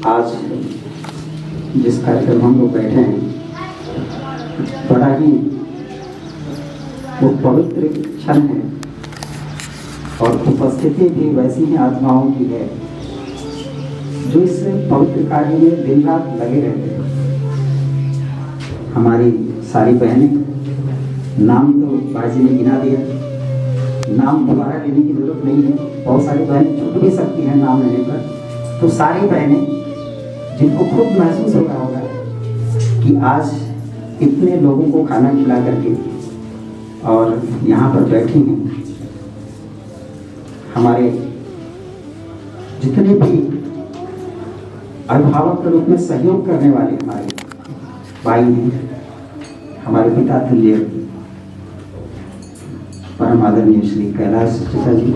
आज जिस कार्यक्रम हम लोग बैठे हैं बड़ा ही वो पवित्र क्षण है और उपस्थिति भी वैसी ही आत्माओं की है जो इस पवित्र कार्य में दिन रात लगे रहते हैं। हमारी सारी बहनें, नाम तो बाजी ने गिना दिया, नाम दोबारा लेने की जरूरत नहीं है। बहुत सारी बहनें छूट भी सकती हैं नाम लेने पर। तो सारी बहनें जिनको खुद महसूस हो रहा होगा कि आज इतने लोगों को खाना खिला करके और यहाँ पर बैठी हैं, हमारे जितने भी अभिभावक के रूप में सहयोग करने वाले हमारे भाई हैं, हमारे पिता तुल्य परम आदरणीय श्री कैलाश चाचा जी,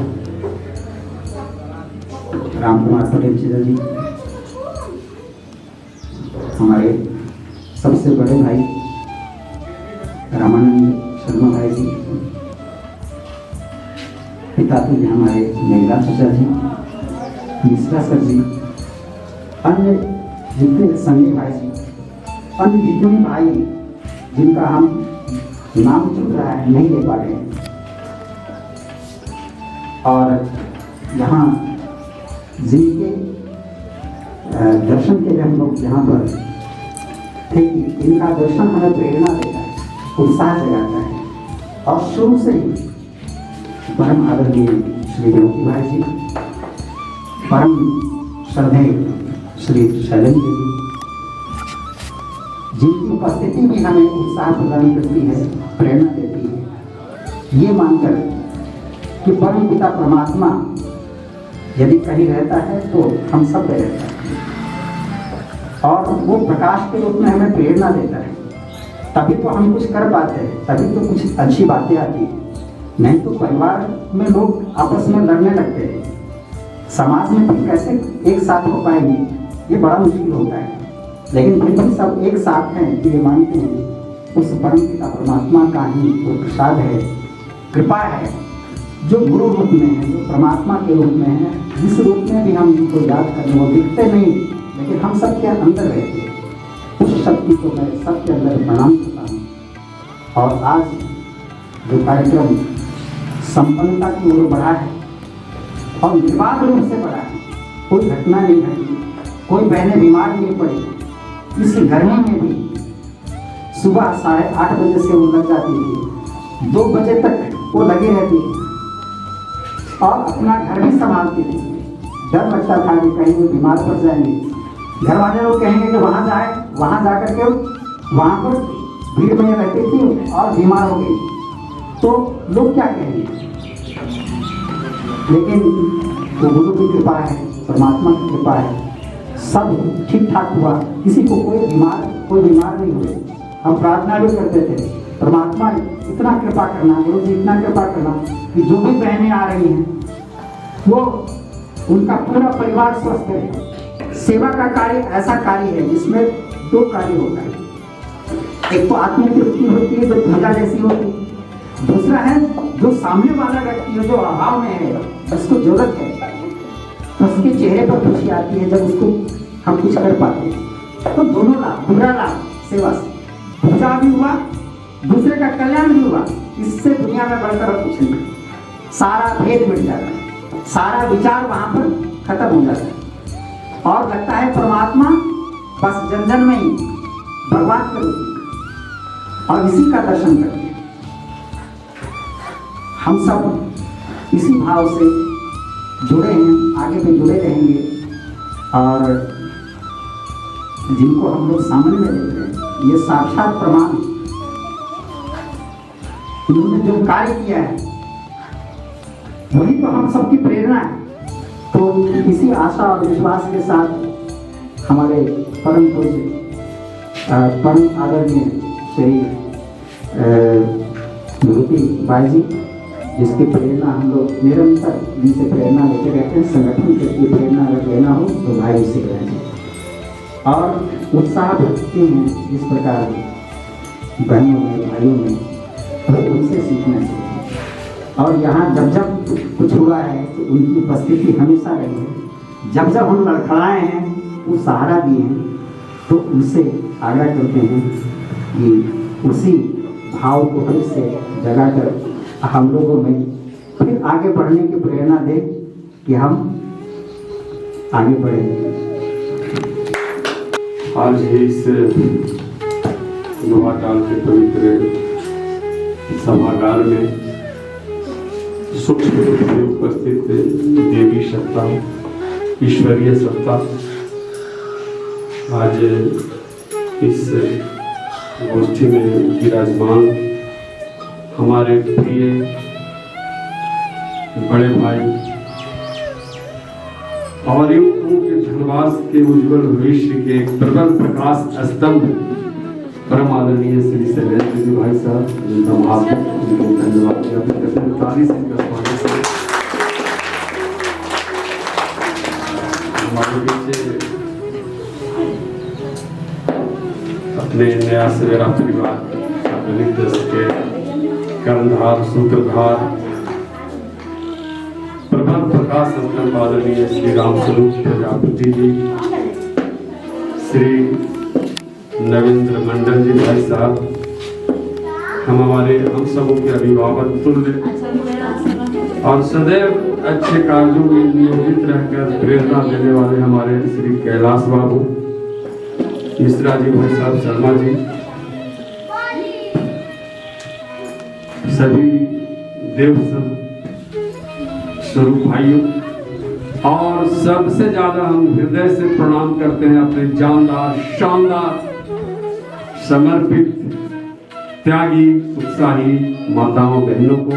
राम कुमार पटेल चाचा जी, हमारे सबसे बड़े भाई रामानंद शर्मा भाई जी, पिता तुल्य हमारे मेघला चाचा जी, मिश्रा सर जी, अन्य जितने संगी भाई जी, अन्य जितने भाई जिनका हम नाम चुन रहा है नहीं ले पा रहे हैं। और यहाँ जिनके दर्शन के लिए हम लोग यहाँ पर थे, इनका दर्शन हमें प्रेरणा देता है, उत्साह जगाता है। और शुरू से ही परम आदरणीय श्री देवकी भाई जी, परम श्रद्धेय श्री शैलेंद्र जी, जिनकी उपस्थिति भी हमें उत्साह प्रदान करती है, प्रेरणा देती है, ये मानकर कि परम पिता परमात्मा यदि कहीं रहता है तो हम सब पे रहता है और वो प्रकाश के रूप में हमें प्रेरणा देता है। तभी तो हम कुछ कर पाते हैं, तभी तो कुछ अच्छी बातें आती हैं। नहीं तो परिवार में लोग आपस में लड़ने लगते हैं, समाज में फिर कैसे एक साथ हो पाएंगे, ये बड़ा मुश्किल होता है। लेकिन फिर भी सब एक साथ हैं कि ये मानते हैं उस परम पिता परमात्मा का ही वो प्रसाद है, कृपा है, जो गुरु रूप में है, जो परमात्मा के रूप में है, जिस रूप में भी हम उनको याद करें वो दिखते नहीं, लेकिन हम सबके अंदर रहते हैं। उस शक्ति को मैं सबके अंदर प्रणाम करता हूँ। और आज जो कार्यक्रम संपन्नता की ओर बढ़ा है और निर्बाध रूप से बढ़ा है, कोई घटना नहीं घटी, कोई बहनें बीमार नहीं पड़ी। इस गर्मी में भी सुबह 8:30 बजे से वो लग जाती थी, 2 बजे तक वो लगी रहती थी और अपना घर भी संभालती थी। डर लगता था कि कहीं वो बीमार पड़ जाएंगे, घर वाले लोग कहेंगे कि वहाँ जाए, वहाँ जा करके वहाँ पर भीड़ में रहती थी और बीमार हो गई तो लोग क्या कहेंगे। लेकिन वो गुरु की कृपा है, परमात्मा की कृपा है, सब ठीक ठाक हुआ, किसी को कोई बीमार नहीं हुए। हम प्रार्थना भी करते थे, परमात्मा इतना कृपा करना, गुरु जी इतना कृपा करना कि जो भी बहनें आ रही हैं वो उनका पूरा परिवार स्वस्थ रहे। सेवा का कार्य ऐसा कार्य है जिसमें 2 कार्य होता है। एक तो आत्मिक तृप्ति होती है जो पूजा जैसी होती है, दूसरा है जो सामने वाला व्यक्ति है जो अभाव में है, जिसको जरूरत है, तो उसके चेहरे पर खुशी आती है जब उसको हम कुछ कर पाते हैं। तो दोनों लाभ, बुरा लाभ सेवा से, पूजा भी हुआ, दूसरे का कल्याण भी हुआ। इससे दुनिया में बढ़कर कुछ नहीं, सारा भेद मिट जाता है, सारा विचार वहां पर खत्म हो जाता है और लगता है परमात्मा बस जन जन में ही भगवान के रूप में, और इसी का दर्शन करते हैं। हम सब इसी भाव से जुड़े हैं, आगे भी जुड़े रहेंगे। और जिनको हम लोग सामने में देख रहे हैं, ये साक्षात प्रमाण, इन्होंने जो कार्य किया है वही तो हम सबकी प्रेरणा है। तो इसी आशा और विश्वास के साथ हमारे परम पूज्य परम आदरणीय श्री विभूति भाई जी, जिसकी प्रेरणा हम लोग निरंतर जिनसे प्रेरणा लेते रहते हैं, संगठन की प्रेरणा अगर लेना हो तो भाई से लेना है। और उत्साह भक्ति हैं इस प्रकार बहनों में, भाइयों में, तो उनसे सीखना चाहिए। और यहाँ जब जब कुछ हुआ है तो उनकी उपस्थिति हमेशा रही है। जब जब हम लड़खड़ाए हैं वो सहारा दिए हैं, तो उनसे आग्रह करते हैं कि उसी भाव को फिर से जगाकर हम लोगों में फिर आगे बढ़ने की प्रेरणा दे कि हम आगे बढ़ें। आज ही इस नवाकाल के पवित्र सभागार में सूक्ष्म रूप से उपस्थित देवी सत्ता, ईश्वरीय सत्ता आज इस गोष्ठी में विराजमान हमारे प्रिय बड़े भाई और उनके धनवास के उज्जवल भविष्य के प्रबल प्रकाश स्तंभ परम आदरणीय श्री शैलेंद्र जी भाई साहब, जिनका हम धन्यवाद ज्ञापित करते हैं। ताली से इनका स्वागत है। हमारे बीच अपने नया सवेरा परिवार आधुनिक दस के कर्णधार सूत्रधार प्रबल प्रकाश स्तंभ आदरणीय श्री राम स्वरूप प्रजापति जी, श्री नवीन्द्र मंडल जी भाई साहब, हम सबों के अभिभावक तुल्य और सदैव अच्छे कार्यों में नियोजित रहकर प्रेरणा देने वाले हमारे श्री कैलाश बाबू मिश्रा जी भाई साहब, शर्मा जी, सभी देव स्वरूप भाइयों, और सबसे ज्यादा हम हृदय से प्रणाम करते हैं अपने जानदार शानदार समर्पित त्यागी उत्साही माताओं बहनों को,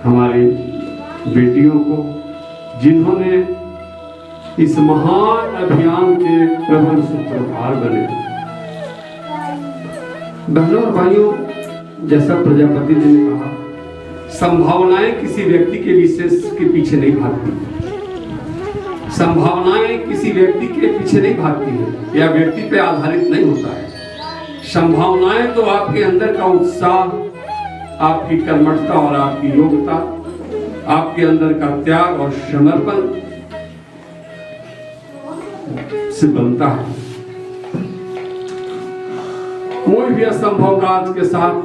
हमारी बेटियों को, जिन्होंने इस महान अभियान के प्रबल सूत्रधार बने। बहनों और भाइयों, जैसा प्रजापति जी ने कहा, संभावनाएं किसी व्यक्ति के विशेष के पीछे नहीं भागती। संभावनाएं किसी व्यक्ति के पीछे नहीं भागती है या व्यक्ति पे आधारित नहीं होता है। संभावनाएं तो आपके अंदर का उत्साह, आपकी कर्मठता और आपकी योग्यता, आपके अंदर का त्याग और समर्पण से बनता है। कोई भी असंभव कार्य के साथ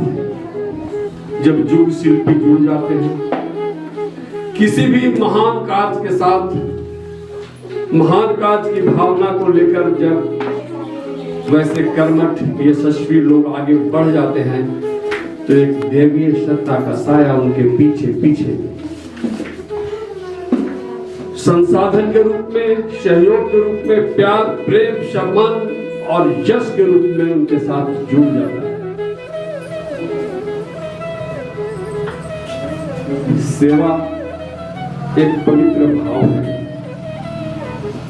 जब युग शिल्पी जुड़ जाते हैं, किसी भी महान कार्य के साथ महान कार्य की भावना को लेकर जब वैसे कर्मठ यशस्वी लोग आगे बढ़ जाते हैं, तो एक देवीय सत्ता का साया उनके पीछे पीछे संसाधन के रूप में, सहयोग के रूप में, प्यार, प्रेम, सम्मान और यश के रूप में उनके साथ जुड़ जाता है। सेवा एक पवित्र भाव है,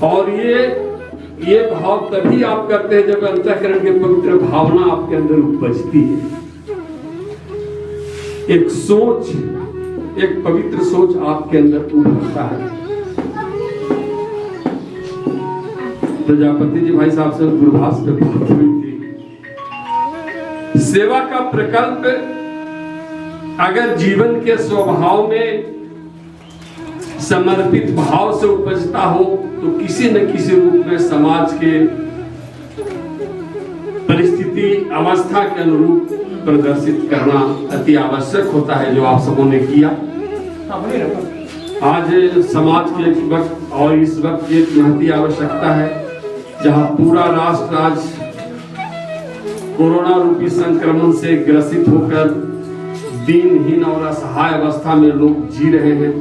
और ये भाव तभी आप करते हैं जब अंतःकरण की पवित्र भावना आपके अंदर उपजती है। एक सोच, एक पवित्र सोच आपके अंदर उभरता है। प्रजापति जी भाई साहब से दूरभाष पे बात हुई थी। सेवा का प्रकल्प अगर जीवन के स्वभाव में समर्पित भाव से उपजता हो, तो किसी न किसी रूप में समाज के परिस्थिति अवस्था के अनुरूप प्रदर्शित करना अति आवश्यक होता है, जो आप सबों ने किया। आज समाज के एक वक्त और इस वक्त की एक महती आवश्यकता है, जहां पूरा राष्ट्र आज कोरोना रूपी संक्रमण से ग्रसित होकर दीनहीन और असहाय अवस्था में लोग जी रहे हैं।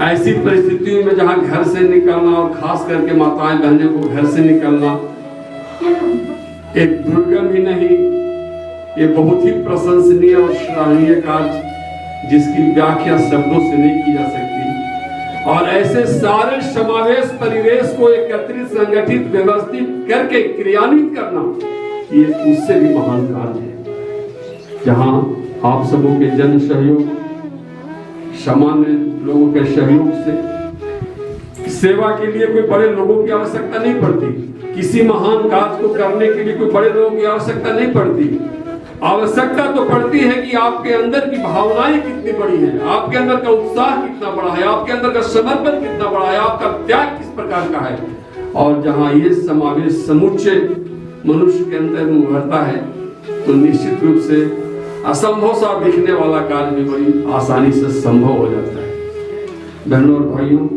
ऐसी परिस्थितियों में जहां घर से निकलना और खास करके माताएं बहनों को घर से निकलना एक दुर्गम ही नहीं, ये बहुत ही प्रशंसनीय और सराहनीय कार्य, जिसकी व्याख्या शब्दों से नहीं की जा सकती। और ऐसे सारे समावेश परिवेश को एकत्रित, संगठित, व्यवस्थित करके क्रियान्वित करना, ये उससे भी महान कार्य है, जहां आप सबों के जन सहयोग, सामान्य लोगों के सहयोग से सेवा के लिए कोई बड़े लोगों की आवश्यकता नहीं पड़ती। किसी महान कार्य को करने के लिए कोई बड़े लोगों की आवश्यकता नहीं पड़ती। आवश्यकता तो पड़ती है कि आपके अंदर की भावनाएं कितनी बड़ी है, आपके अंदर का उत्साह कितना बड़ा है, आपके अंदर का समर्पण कितना बड़ा है, आपका त्याग किस प्रकार का है। और जहां ये समावेश समूचे मनुष्य के अंदर उभरता है तो निश्चित रूप से असंभव सा दिखने वाला कार्य भी बड़ी आसानी से संभव हो जाता है। बहनों और भाइयों,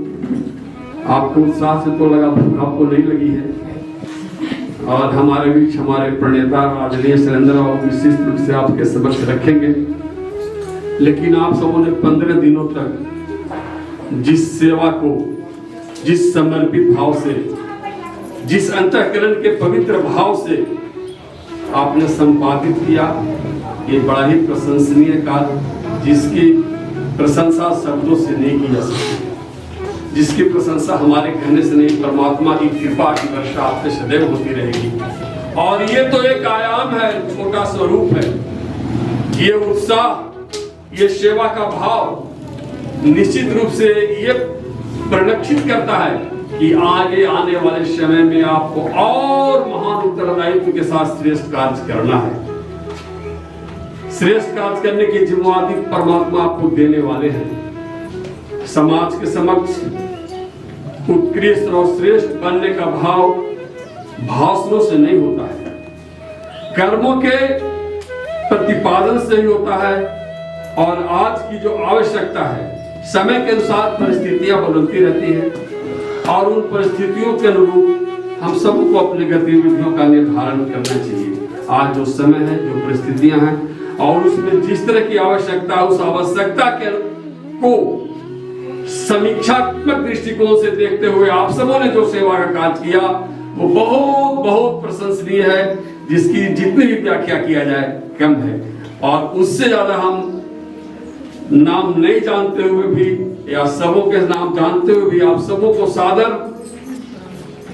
आपको उत्साह से तो लगा, भूख आपको नहीं लगी है। और हमारे बीच हमारे प्रणेता आदरणीय सुरेंद्र बाबू विशिष्ट रूप से आपके समक्ष रखेंगे। लेकिन आप सबों ने 15 दिनों तक जिस सेवा को, जिस समर्पित भाव से, जिस अंतःकरण के पवित्र भाव से आपने संपादित किया, ये बड़ा ही प्रशंसनीय कार्य, जिसकी प्रशंसा शब्दों से नहीं की जा सकती, जिसकी प्रशंसा हमारे कहने से नहीं, परमात्मा की कृपा की वर्षा आप पे सदैव होती रहेगी। और ये तो एक आयाम है, छोटा स्वरूप है। ये उत्साह, ये सेवा का भाव निश्चित रूप से ये परिलक्षित करता है कि आगे आने वाले समय में आपको और महान उत्तरदायित्व के साथ श्रेष्ठ कार्य करना है। श्रेष्ठ कार्य करने की जिम्मेदारी परमात्मा आपको देने वाले हैं। समाज के समक्ष उत्कृष्ट और श्रेष्ठ बनने का भाव भाषणों से नहीं होता है, कर्मों के प्रतिपादन से ही होता है। और आज की जो आवश्यकता है, समय के अनुसार परिस्थितियां बदलती रहती हैं और उन परिस्थितियों के अनुरूप हम सबको अपनी गतिविधियों का निर्धारण करना चाहिए। आज जो समय है, जो परिस्थितियां हैं और उसमें जिस तरह की आवश्यकता, उस आवश्यकता के को समीक्षात्मक दृष्टिकोण से देखते हुए आप सबों ने जो सेवा का कार्य किया वो बहुत बहुत प्रशंसनीय है, जिसकी जितनी भी व्याख्या किया जाए कम है। और उससे ज्यादा हम नाम नहीं जानते हुए भी या सबों के नाम जानते हुए भी आप सबों को सादर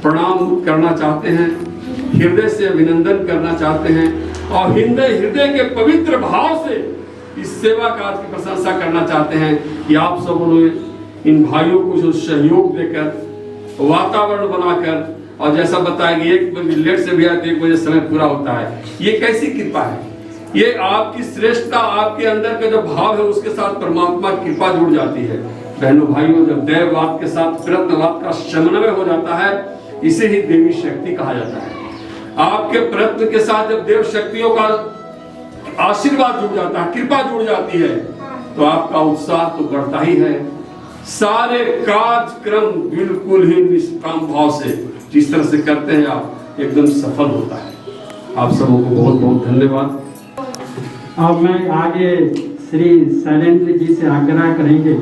प्रणाम करना चाहते हैं, हृदय से अभिनंदन करना चाहते हैं और हृदय के पवित्र भाव से इस सेवा कार्य की प्रशंसा करना चाहते हैं कि आप सबों ने इन भाइयों को जो सहयोग देकर, वातावरण बनाकर, और जैसा बताया कि 1 बजे लेट से भी आए तो 1 बजे समय पूरा होता है, ये कैसी कृपा है। ये आपकी श्रेष्ठता, आपके अंदर का जो भाव है उसके साथ परमात्मा की कृपा जुड़ जाती है। बहनों भाइयों, जब दैववाद के साथ प्रयत्नवाद का समन्वय हो जाता है, इसे ही देवी शक्ति कहा जाता है। आपके प्रयत्न के साथ जब देव शक्तियों का आशीर्वाद जुड़ जाता है, कृपा जुड़ जाती है, तो आपका उत्साह तो बढ़ता ही है। सारे कार्यक्रम बिल्कुल ही निष्काम भाव से जिस तरह से करते हैं आप, एकदम सफल होता है। आप सबों को बहुत बहुत धन्यवाद। अब मैं आगे श्री शैलेंद्र जी से आग्रह करेंगे।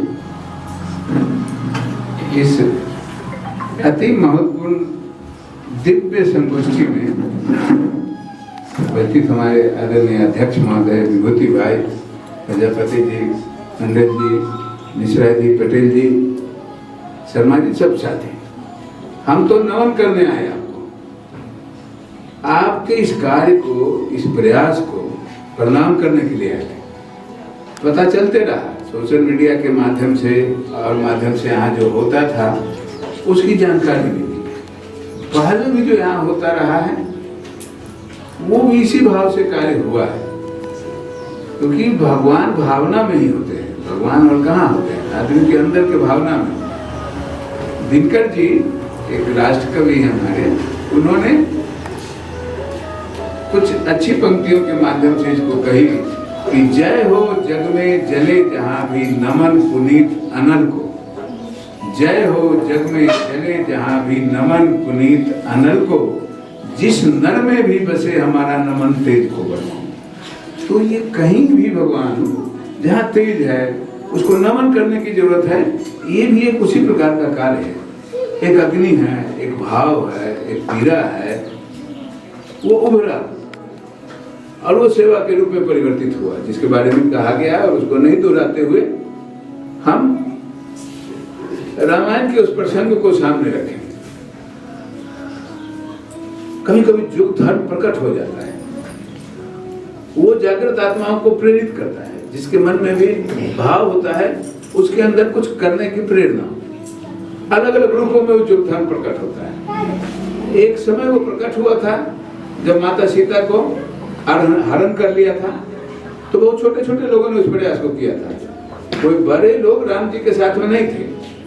इस अति महत्वपूर्ण दिव्य संगोष्ठी में उपस्थित हमारे आदरणीय अध्यक्ष महोदय विभूति भाई, प्रजापति जी, मंडल जी, मिश्रा जी, पटेल जी, शर्मा जी, सब साथी, हम तो नमन करने आए आपको। आपके इस कार्य को, इस प्रयास को प्रणाम करने के लिए आए। पता चलते रहा सोशल मीडिया के माध्यम से और माध्यम से यहाँ जो होता था उसकी जानकारी मिली। पहले भी जो यहाँ होता रहा है वो भी इसी भाव से कार्य हुआ है, क्योंकि भगवान भावना में ही होते हैं। भगवान और कहाँ होते हैं? आदमी के अंदर के भावना में। दिनकर जी एक राष्ट्र कवि हैं हमारे, उन्होंने कुछ अच्छी पंक्तियों के माध्यम से इसको कही कि जय हो जग में जले जहां भी नमन पुनीत अनल को, जय हो जग में जले जहां भी नमन पुनीत अनल को, जिस नर में भी बसे हमारा नमन तेज को बढ़ाओ। तो ये कहीं भी भगवान जहाँ तेज है उसको नमन करने की जरूरत है। ये भी एक उसी प्रकार का कार्य है। एक अग्नि है, एक भाव है, एक पीड़ा है, वो उभरा और वो सेवा के रूप में परिवर्तित हुआ, जिसके बारे में कहा गया है। और उसको नहीं दोहराते हुए हम रामायण के उस प्रसंग को सामने रखें। कभी कभी युग धर्म प्रकट हो जाता है, वो जागृत आत्माओं को प्रेरित करता है। जिसके मन में भी भाव होता है उसके अंदर कुछ करने की प्रेरणा अलग अलग रूपों में वो युग धर्म प्रकट होता है। एक समय वो प्रकट हुआ था जब माता सीता को हरण कर लिया था, तो बहुत छोटे छोटे लोगों ने उस प्रयास को किया था। कोई बड़े लोग राम जी के साथ में नहीं थे,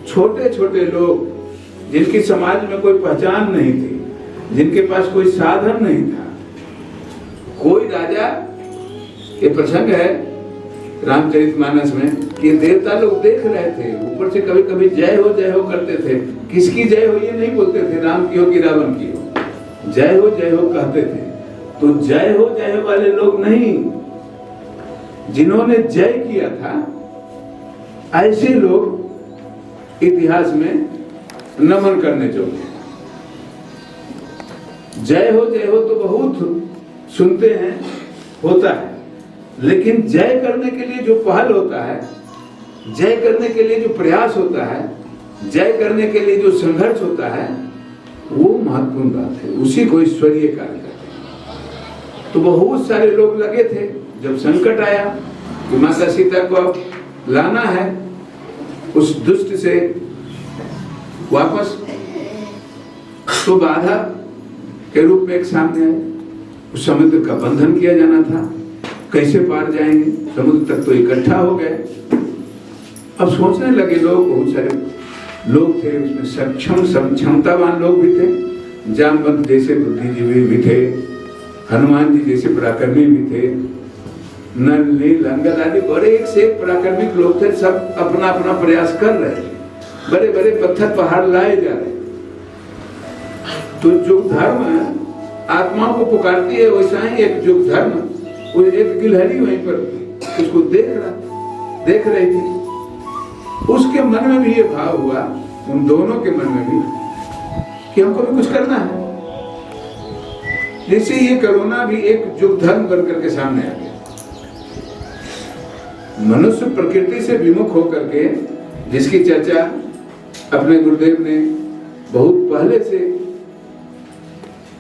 छोटे छोटे लोग जिनकी समाज में कोई पहचान नहीं थी, जिनके पास कोई साधन नहीं था। कोई राजा, ये प्रसंग है रामचरितमानस में कि देवता लोग देख रहे थे, ऊपर से कभी कभी जय हो करते थे। किसकी जय हो ये नहीं बोलते थे, राम की हो कि रावण की हो, जय हो कहते थे। तो जय हो वाले लोग नहीं, जिन्होंने जय किया था ऐसे लोग इतिहास में नमन करने जोगे। जय हो तो बहुत सुनते हैं, होता है, लेकिन जय करने के लिए जो पहल होता है, जय करने के लिए जो प्रयास होता है, जय करने के लिए जो संघर्ष होता है, वो महत्वपूर्ण बात है, उसी को ईश्वरीय कार्य कहते हैं। तो बहुत सारे लोग लगे थे, जब संकट आया कि माता सीता को अब लाना है उस दुष्ट से वापस, तो बाधा के रूप में एक सामने आए। उस समुद्र का बंधन किया जाना था, कैसे पार जाएंगे, समुद्र तक तो इकट्ठा हो गए। अब सोचने लगे लोग, बहुत सारे लोग थे उसमें, सक्षम क्षमतावान लोग भी थे, जामवंत जैसे बुद्धिजीवी भी थे, हनुमान जी जैसे पराक्रमी भी थे, नल नील अंगद आदि बड़े एक से एक पराक्रमिक लोग थे। सब अपना अपना प्रयास कर रहे थे, बड़े बड़े पत्थर पहाड़ लाए जा रहे। तो जो धर्म आत्माओं को पुकारती है, वैसा ही एक युग धर्म, वो एक गिलहरी वहीं पर उसको देख रही थी। उसके मन में भी ये भाव हुआ, उन दोनों के मन में भी, कि हमको भी कुछ करना है। जैसे ये कोरोना भी एक युग धर्म बनकर के सामने आ गया। मनुष्य प्रकृति से विमुख होकर के, जिसकी चर्चा अपने गुरुदेव ने बहुत पहले से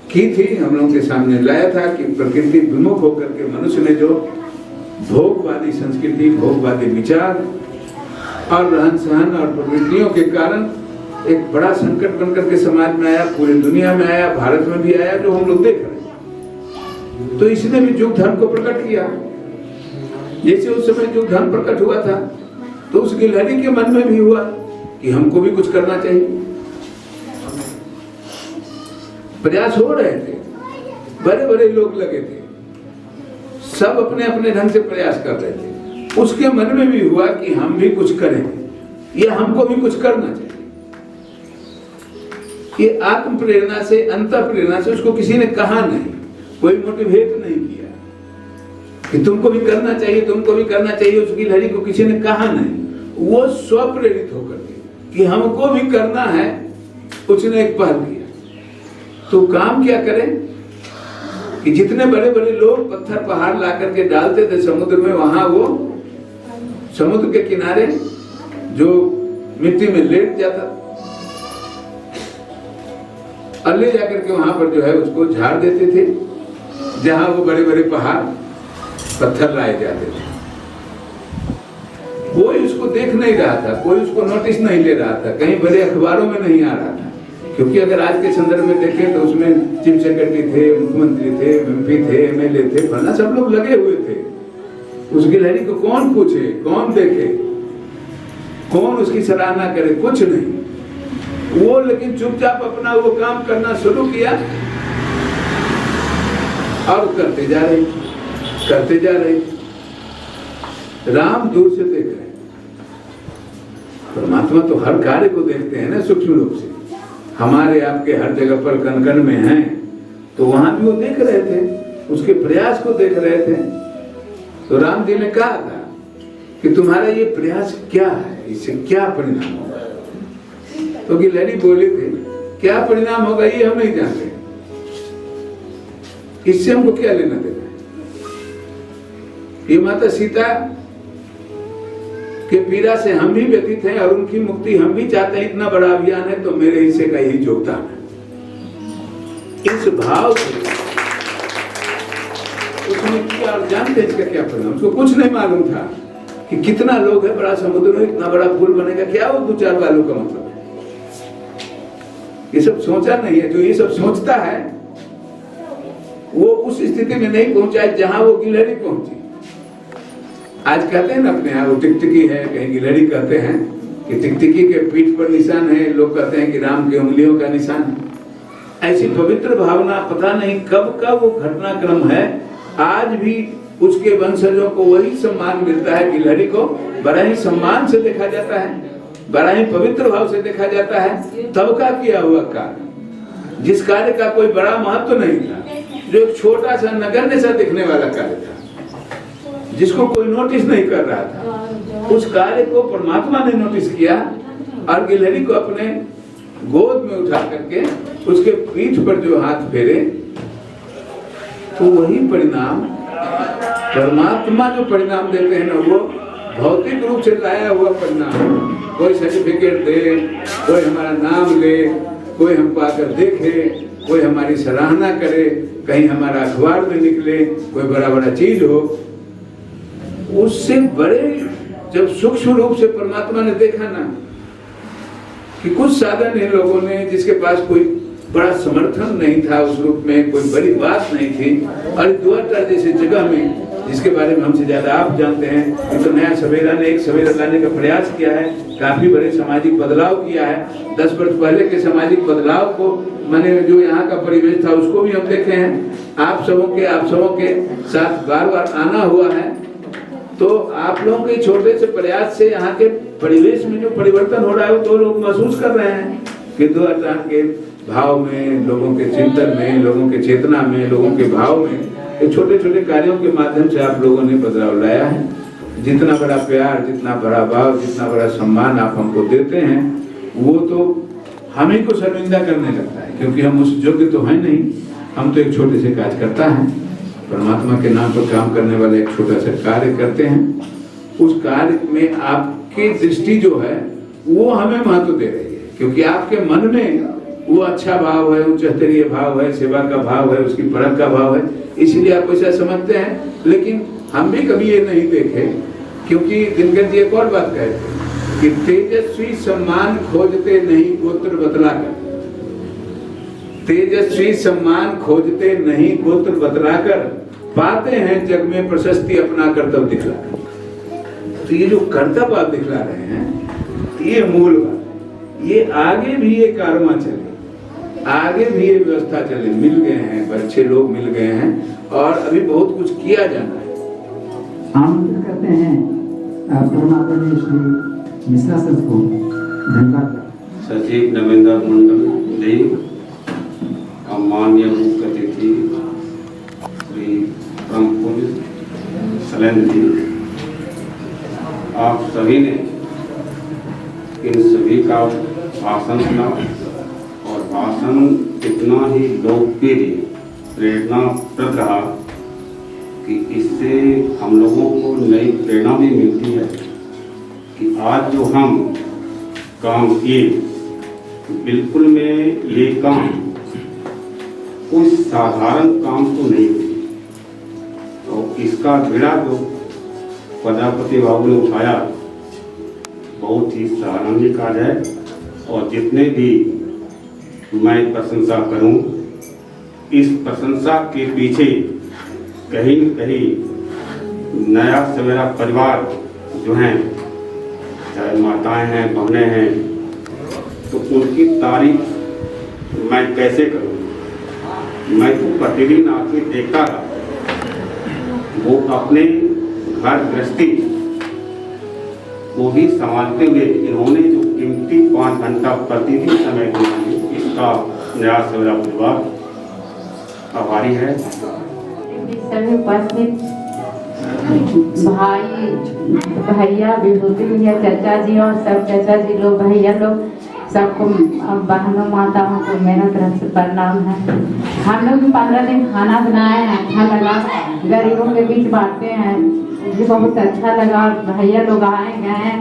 की थी, हम लोगों के सामने लाया था कि प्रकृति विमुख होकर के मनुष्य ने जो भोगवादी संस्कृति, भोगवादी विचार और रहन सहन और प्रवृत्तियों के कारण एक बड़ा संकट बनकर के समाज में आया, पूरी दुनिया में आया, भारत में भी आया, जो हम लोग देख रहे हैं। तो इसने भी युग धर्म को प्रकट किया। जैसे उस समय युग धर्म प्रकट हुआ था, तो उस गिलहरी के मन में भी हुआ कि हमको भी कुछ करना चाहिए। प्रयास हो रहे थे, बड़े बड़े लोग लगे थे, सब अपने अपने ढंग से प्रयास कर रहे थे। उसके मन में भी हुआ कि हम भी कुछ करें, या हमको भी कुछ करना चाहिए। ये आत्म प्रेरणा से, अंत प्रेरणा से उसको किसी ने कहा नहीं, कोई मोटिवेट नहीं किया कि तुमको भी करना चाहिए, तुमको भी करना चाहिए। उस गिलहरी को किसी ने कहा नहीं, वो स्वप्रेरित होकर के कि हमको भी करना है, उसने एक पहल किया। तो काम क्या करें कि जितने बड़े बड़े लोग पत्थर पहाड़ ला करके डालते थे समुद्र में, वहां वो समुद्र के किनारे जो मिट्टी में लेट जाता और ले जाकर के वहां पर जो है उसको झाड़ देते थे, जहां वो बड़े बड़े पहाड़ पत्थर लाए जाते थे। कोई उसको देख नहीं रहा था, कोई उसको नोटिस नहीं ले रहा था, कहीं बड़े अखबारों में नहीं आ रहा था। क्योंकि अगर आज के संदर्भ में देखें तो उसमें चीफ सेक्रेटरी थे, मुख्यमंत्री थे, एमपी थे, एमएलए थे, फलना सब लोग लगे हुए थे। उस गिलहरी को कौन पूछे, कौन देखे, कौन उसकी सराहना करे, कुछ नहीं। वो लेकिन चुपचाप अपना वो काम करना शुरू किया और करते जा रहे। राम दूर से देख रहे, परमात्मा तो हर कार्य को देखते हैं ना सूक्ष्म रूप से। हमारे आपके हर जगह पर कण कण में हैं, तो वहां भी वो देख रहे थे, उसके प्रयास को देख रहे थे। तो राम जी ने कहा था कि तुम्हारा ये प्रयास क्या है, इससे क्या परिणाम होगा। तो गिलहरी बोले थे, क्या परिणाम होगा ये हम नहीं जानते, इससे हमको क्या लेना देना है। ये माता सीता के पीड़ा से हम भी व्यतीत हैं और उनकी मुक्ति हम भी चाहते हैं। इतना बड़ा अभियान है तो मेरे हिस्से का यही योगदान है। इस भाव से उसने किया और जानते हैं इसका क्या परिणाम। उसको कुछ नहीं मालूम था कि कितना लोग है, बड़ा समुद्र में इतना बड़ा पुल बनेगा, क्या वो 2-4 बालों का मतलब है। ये सब सोचा नहीं है। जो ये सब सोचता है वो उस स्थिति में नहीं पहुंचा जहां वो गिलहरी पहुंची। आज कहते हैं ना अपने यहाँ वो टिकटिकी है, कहीं गिलहरी कहते हैं कि टिकटिकी के पीठ पर निशान है, लोग कहते हैं कि राम की उंगलियों का निशान है। ऐसी पवित्र भावना पता नहीं कब का वो घटनाक्रम है। आज भी उसके वंशजों को वही सम्मान मिलता है। गिलहरी को बड़ा ही सम्मान से देखा जाता है, बड़ा ही पवित्र भाव से देखा जाता है। तब का किया हुआ कार्य, जिस कार्य का कोई बड़ा महत्व नहीं था, जो एक छोटा सा नगण्य सा दिखने वाला कार्य था, जिसको कोई नोटिस नहीं कर रहा था, उस कार्य को परमात्मा ने नोटिस किया और गिलहरी को अपने गोद में उठा करके उसके पीठ पर जो हाथ फेरे, तो वही परिणाम परमात्मा जो परिणाम देते हैं ना, वो भौतिक रूप से लाया हुआ परिणाम। कोई सर्टिफिकेट दे, कोई हमारा नाम ले, कोई हमको आकर देखे, कोई हमारी सराहना करे, कहीं हमारा अखबार में निकले, कोई बड़ा बड़ा चीज हो, उससे बड़े जब सूक्ष्म रूप से परमात्मा ने देखा ना कि कुछ साधन है लोगों ने, जिसके पास कोई बड़ा समर्थन नहीं था, उस रूप में कोई बड़ी बात नहीं थी, और द्वारका जैसे जगह में, जिसके बारे में हमसे ज्यादा आप जानते हैं, कि तो नया सवेरा ने एक सवेरा लाने का प्रयास किया है, काफी बड़े सामाजिक बदलाव किया है। 10 वर्ष पहले के सामाजिक बदलाव को, मैंने जो यहाँ का परिवेश था उसको भी हम देखे हैं। आप सबों के साथ बार बार आना हुआ है, तो आप लोगों के छोटे से प्रयास से यहाँ के परिवेश में जो परिवर्तन हो रहा है, वो तो लोग महसूस कर रहे हैं कि द्वारका के भाव में, लोगों के चिंतन में, लोगों के चेतना में, लोगों के भाव में, ये छोटे छोटे कार्यों के माध्यम से आप लोगों ने बदलाव लाया है। जितना बड़ा प्यार, जितना बड़ा भाव, जितना बड़ा सम्मान आप हमको देते हैं, वो तो हम ही को शर्मिंदा करने लगता है, क्योंकि हम उस योग्य तो हैं नहीं। हम तो एक छोटे से कार्य करता है, परमात्मा के नाम पर काम करने वाले एक छोटा सा कार्य करते हैं। उस कार्य में आपकी दृष्टि जो है वो हमें महत्व दे रही है, क्योंकि आपके मन में वो अच्छा भाव है, उच्च स्तरीय भाव है, सेवा का भाव है, उसकी परख का भाव है, इसलिए आप ऐसा समझते हैं। लेकिन हम भी कभी ये नहीं देखे, क्योंकि दिनकर जी एक और बात कहते हैं कि तेजस्वी सम्मान खोजते नहीं गोत्र बतलाकर, तेजस्वी सम्मान खोजते नहीं गोत्र बतलाकर, पाते हैं जग में प्रशस्ति अपना कर्तव्य दिखलाकर। तो ये जो कर्तव्य आप दिखला रहे हैं, ये मूल बात, ये आगे भी ये कारवां चले, आगे भी ये व्यवस्था चले। मिल गए हैं, अच्छे लोग मिल गए हैं, और अभी बहुत कुछ किया जाना है। आमंत्रित करते हैं परमात्मा श्री मिश्रा सर को। धन्यवाद। सचिव नवेंद्र मंडल जी, माननीय मुख्य अतिथि श्री परम पूज्य शैलेंद्र जी, आप सभी ने इन सभी का भाषण सुना, और भाषण इतना ही लोकप्रिय, प्रेरणाप्रद रहा कि इससे हम लोगों को नई प्रेरणा भी मिलती है कि आज जो हम काम किए, बिल्कुल में ये काम कोई साधारण काम तो नहीं है। तो इसका बीड़ा जो प्रजापति बाबू ने उठाया, बहुत ही सराहनीय कार्य है। और जितने भी मैं प्रशंसा करूं, इस प्रशंसा के पीछे कहीं न कहीं नया सवेरा परिवार जो हैं, चाहे माताएं हैं, बहनें हैं, तो उनकी तारीफ मैं कैसे करूं। मैं तो प्रतिदिन आके देखता था, वो अपने घर गृहस्थी वो भी संभालते हुए इन्होंने जो कीमती 5 घंटा प्रतिदिन समय दिया, इसका नया सवेरा परिवार आभारी है। सभी उपस्थित भाई भैया, विभूति भैया, चाचा जी और सब चाचा जी लोग, भैया लोग, सबको बहनों माताओं को मेरा तरफ से प्रणाम है। हम लोग 15 दिन खाना बनाए हैं, अच्छा लगा, गरीबों के बीच बांटते हैं, मुझे बहुत अच्छा लगा। भैया लोग आए गए,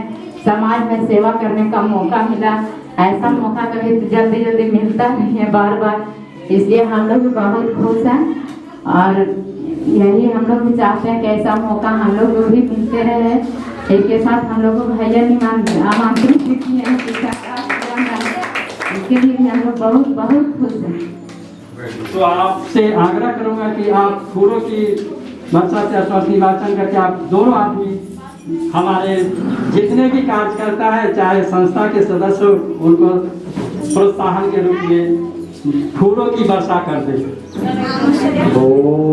समाज में सेवा करने का मौका मिला। ऐसा मौका कभी जल्दी जल्दी मिलता नहीं है बार बार, इसलिए हम लोग भी बहुत खुश हैं। और यही हम लोग भी चाहते हैं कि ऐसा मौका हम लोग को भी मिलते रहे। एक के साथ हम लोग को भैया नहीं आमंत्रित किए हैं, इसके लिए भी हम लोग बहुत बहुत खुश हैं। तो आपसे आग्रह करूंगा कि आप फूलों की वर्षा से आश्वासनी वाचन करके आप दोनों आदमी हमारे जितने भी कार्यकर्ता है, चाहे संस्था के सदस्य, उनको प्रोत्साहन के रूप में फूलों की वर्षा कर दें। ओम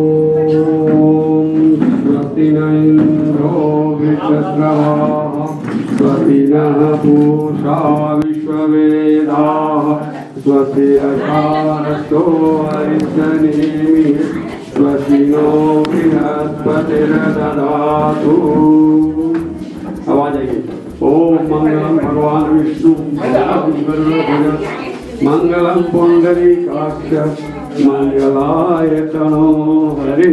स्वस्ति न इंद्रो वृषद्रवाः स्वस्ति नः पूषा विश्ववेदाः स्वस्ति अशारस्तो हरितनेमिः स्वस्ति नो बृहस्पतिर्दधातु। आवाज आएगी। ओम मंगलम भगवान विष्णु मंगलम पुंडरीकाक्ष मंगलाय तनो हरि।